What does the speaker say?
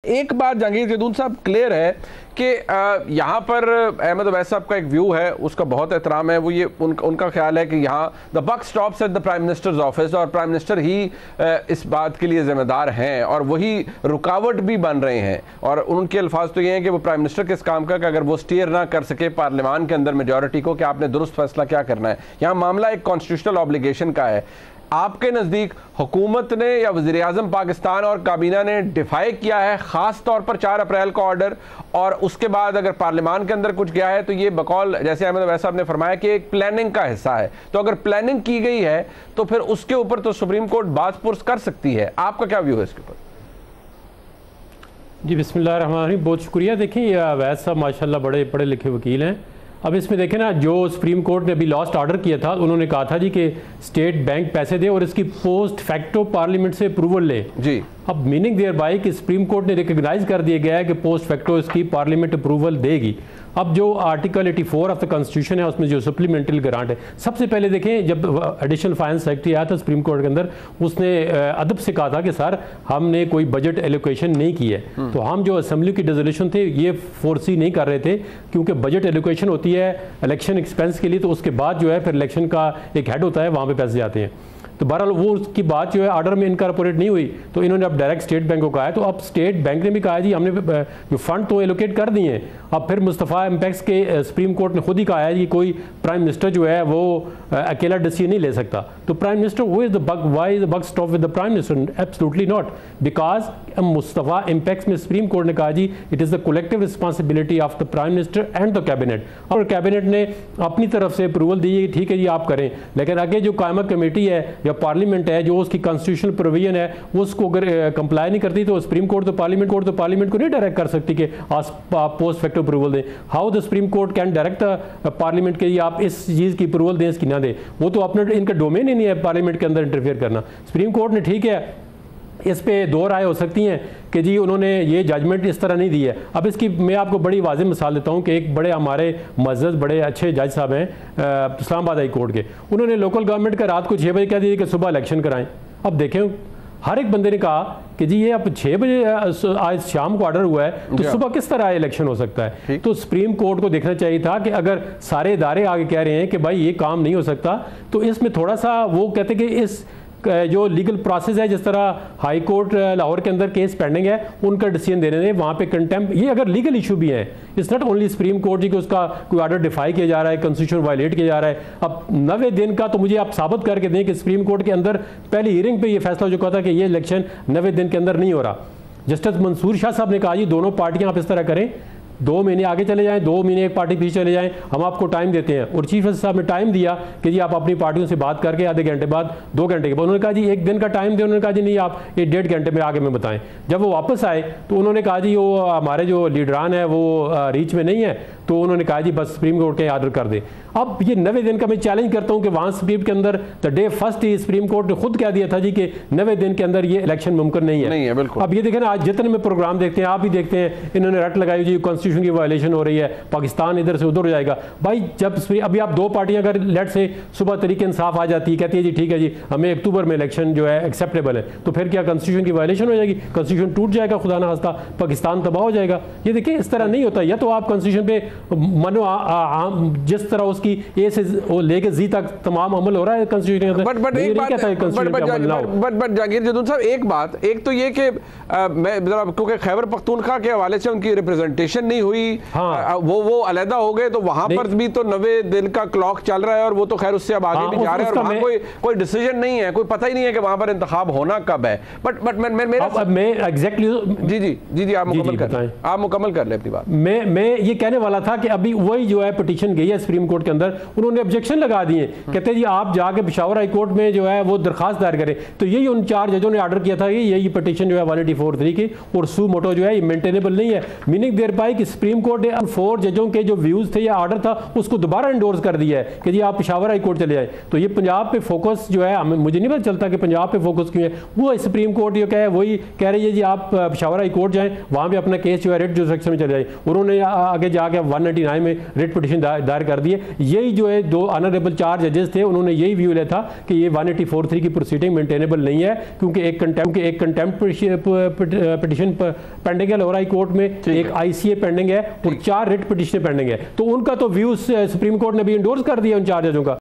एक बात जहांगीर जदून साहब क्लियर है कि यहाँ पर अहमद अवैस साहब का एक व्यू है, उसका बहुत एहतराम है, वो ये उनका ख्याल है कि यहाँ the buck stops at the prime minister's office और प्राइम मिनिस्टर ही इस बात के लिए जिम्मेदार हैं और वही रुकावट भी बन रहे हैं। और उनके अल्फाज तो ये हैं कि वो प्राइम मिनिस्टर किस काम का कि अगर वो स्टीयर ना कर सके पार्लियामान के अंदर मेजॉरिटी को कि आपने दुरुस्त फैसला क्या करना है। यहाँ मामला एक कॉन्स्टिट्यूशनल ऑब्लिगेशन का है। आपके नज़दीक हुकूमत ने या वज़ीर आज़म पाकिस्तान और काबीना ने डिफाई किया है ख़ास तौर पर 4 अप्रैल का ऑर्डर, और उसके बाद अगर पार्लियामान के अंदर कुछ गया है तो ये बकौल जैसे अहमद अवैस साहब ने फरमाया कि एक प्लानिंग का हिस्सा है। तो अगर प्लानिंग की गई है तो फिर उसके ऊपर तो सुप्रीम कोर्ट बात पुरस कर सकती है। आपका क्या व्यू है इसके ऊपर? जी बिस्मिल्लाहिर्रहमानिर्रहीम, बहुत शुक्रिया। देखिए अवैस साहब माशाल्लाह बड़े पढ़े लिखे वकील हैं। अब इसमें देखें ना, जो सुप्रीम कोर्ट ने अभी लास्ट ऑर्डर किया था, उन्होंने कहा था जी कि स्टेट बैंक पैसे दे और इसकी पोस्ट फैक्टो पार्लियामेंट से अप्रूवल ले जी। अब मीनिंग देयर बाय कि सुप्रीम कोर्ट ने रिकग्नाइज कर दिया गया है कि पोस्ट फैक्टो इसकी पार्लियामेंट अप्रूवल देगी। अब जो आर्टिकल 84 ऑफ द कॉन्स्टिट्यूशन है उसमें जो सप्लीमेंट्री ग्रांट है, सबसे पहले देखें जब एडिशनल फाइनेंस सेक्रेटरी आया था सुप्रीम कोर्ट के अंदर, उसने अदब से कहा था कि सर हमने कोई बजट एलोकेशन नहीं की है। तो हम जो असेंबली की रेजोल्यूशन थे ये फोर्सी नहीं कर रहे थे, क्योंकि बजट एलोकेशन होती है इलेक्शन एक्सपेंस के लिए, तो उसके बाद जो है फिर इलेक्शन का एक हेड होता है, वहाँ पे पैसे जाते हैं। तो बहरहाल वो उसकी बात जो है ऑर्डर में इनकॉर्पोरेट नहीं हुई, तो इन्होंने अब डायरेक्ट स्टेट बैंक को कहा है। तो अब स्टेट बैंक ने भी कहा जी हमने जो फंड तो एलोकेट कर दिए हैं। अब फिर मुस्तफ़ा इम्पैक्स के सुप्रीम कोर्ट ने खुद ही कहा है कि कोई प्राइम मिनिस्टर जो है वो अकेला डिसीजन नहीं ले सकता। तो प्राइम मिनिस्टर वो is the buck, why is the buck stop with the prime minister? Absolutely not, because Mustafa Impex में सुप्रीम कोर्ट ने कहा जी it is the collective responsibility of the prime minister and the cabinet. और cabinet ने अपनी तरफ से approval दी है, ठीक है जी आप करें, लेकिन आगे जो कायमा कमेटी है या पार्लियामेंट है जो उसकी कॉन्स्टिट्यूशनल प्रोविजन है उसको अगर कंप्लाई नहीं करती तो सुप्रीम कोर्ट तो पार्लियामेंट को नहीं डायरेक्ट कर सकती कि आप पोस्ट फैक्टो अप्रूवल दें। How the supreme court can direct parliament के लिए आप इस चीज़ की अप्रूवल दें इसकी ना दें? वो तो अपना इनका डोमेन ही नहीं है पार्लियामेंट के अंदर इंटरफेयर करना। सुप्रीम कोर्ट ने ठीक है इस पे 2 राय हो सकती हैं कि जी उन्होंने ये जजमेंट इस तरह नहीं दी है। अब इसकी मैं आपको बड़ी वाज़ेह मिसाल देता हूँ कि एक बड़े हमारे मज़्ज़ज़ बड़े अच्छे जज साहब हैं इस्लामाबाद हाई कोर्ट के, उन्होंने लोकल गवर्नमेंट का रात को 6 बजे कह दिया कि सुबह इलेक्शन कराएं। अब देखें हर एक बंदे ने कहा कि जी ये अब 6 बजे आज शाम को ऑर्डर हुआ है तो सुबह किस तरह इलेक्शन हो सकता है? तो सुप्रीम कोर्ट को देखना चाहिए था कि अगर सारे इदारे आगे कह रहे हैं कि भाई ये काम नहीं हो सकता, तो इसमें थोड़ा सा वो कहते कि इस जो लीगल प्रोसेस है, जिस तरह हाई कोर्ट लाहौर के अंदर केस पेंडिंग है उनका डिसीजन देने दें, वहाँ पे कंटेम्प्ट, ये अगर लीगल इशू भी है, it's not only Supreme Court जी कि उसका कोई ऑर्डर डिफाई किया जा रहा है, कॉन्स्टिट्यूशन वायलेट किया जा रहा है। अब 90 दिन का तो मुझे आप साबित करके दें कि सुप्रीम कोर्ट के अंदर पहली हियरिंग पे ये फैसला हो चुका था कि ये इलेक्शन 90 दिन के अंदर नहीं हो रहा। जस्टिस मंसूर शाह साहब ने कहा जी दोनों पार्टियाँ आप इस तरह करें, 2 महीने आगे चले जाएं, 2 महीने एक पार्टी पीछे चले जाएं, हम आपको टाइम देते हैं। और चीफ जस्टिस साहब ने टाइम दिया कि जी आप अपनी पार्टियों से बात करके आधे घंटे बाद 2 घंटे के बाद, उन्होंने कहा जी 1 दिन का टाइम दे, उन्होंने कहा जी नहीं आप ये 1.5 घंटे में आगे में बताएं। जब वो वापस आए तो उन्होंने कहा जी वो हमारे जो लीडरान है वो रीच में नहीं है, तो उन्होंने कहा जी बस सुप्रीम कोर्ट के ऑर्डर कर दे। अब ये 90 दिन का मैं चैलेंज करता हूँ कि वहाँ सुप्रीम के अंदर the day first he supreme Court ने खुद कह दिया था जी कि 90 दिन के अंदर ये इलेक्शन मुमकिन नहीं है। बिल्कुल। अब ये देखें ना, आज जितने में प्रोग्राम देखते हैं, आप भी देखते हैं, इन्होंने रट लगाई जी कॉन्स्टिट्यूशन की वायलेशन हो रही है, पाकिस्तान इधर से उधर हो जाएगा। भाई जब अभी आप 2 पार्टियां अगर लेट से सुबह तरीके इंसाफ आ जाती है, कहती है जी ठीक है जी हमें अक्टूबर में इलेक्शन जो है एक्सेप्टेबल है, तो फिर क्या कॉन्स्टिट्यूशन की वायलेशन हो जाएगी? कॉन्स्टिट्यूशन टूट जाएगा, खुदा ना खास्ता पाकिस्तान तबाह हो जाएगा। ये देखिए इस तरह नहीं होता। या तो आप कॉन्स्टिट्यूशन पे मनो जिस तरह उसकी ए से लेके जी तक तमाम अमल हो रहा है कॉन्स्टिट्यूशन के अंदर, बट जहांगीर जदून साहब एक बात, एक तो ये कि मैं क्योंकि खैबर पख्तूनख्वा के हवाले से उनकी रिप्रेजेंटेशन नहीं हुई, हाँ। वो अलहदा हो गए, तो वहां पर भी तो 90 दिन का क्लॉक चल रहा है और वो तो खैर उससे अब आगे भी जा रहे हैं और वहां कोई डिसीजन नहीं है, कोई पता ही नहीं है कि वहां पर इंतखाब होना कब है। बट मैं एग्जैक्टली जी आप मुकम्मल कर ले अपनी बात। मैं ये कहने वाला था कि अभी वही जो है पिटीशन गई है सुप्रीम कोर्ट के अंदर, उन्होंने ऑब्जेक्शन लगा दिए, कहते जी आप जाके पेशावर हाई कोर्ट में जो है वो दरखास्त दायर करें। तो यही उन 4 जजों ने ऑर्डर किया था कि यही पिटीशन जो है 184(3) की और सू मोटो जो है ये मेंटेनेबल नहीं है। मीनिंग देर पाई कि सुप्रीम कोर्ट ने 4 जजों के जो व्यूज थे या ऑर्डर था उसको दोबारा इंडोर्स कर दिया है कि जी आप पेशावर हाई कोर्ट चले जाए। तो ये पंजाब पे फोकस जो है, मुझे नहीं पता चलता कि पंजाब पे फोकस क्यों है। वो सुप्रीम कोर्ट ये कहे वही कह रही है जी आप पेशावर हाई कोर्ट जाएं, वहां पे अपना केस जो है रिट जुरिसडिक्शन में चले जाए। उन्होंने आगे जाके 199 में रिट पिटीशन दायर कर दिए। यही जो है 2 ऑनरेबल 4 जजेस थे, उन्होंने यही व्यू लिया था कि ये 184(3) की प्रोसीडिंग मेंटेनेबल नहीं है, क्योंकि एक कंटेम्प्ट पिटीशन पेंडिंग है लोअर हाई कोर्ट में, एक ICA पेंडिंग है और 4 रिट पिटीशन पेंडिंग है। तो उनका तो व्यू सुप्रीम कोर्ट ने भी इंडोर्स कर दिया उन 4 जजों का।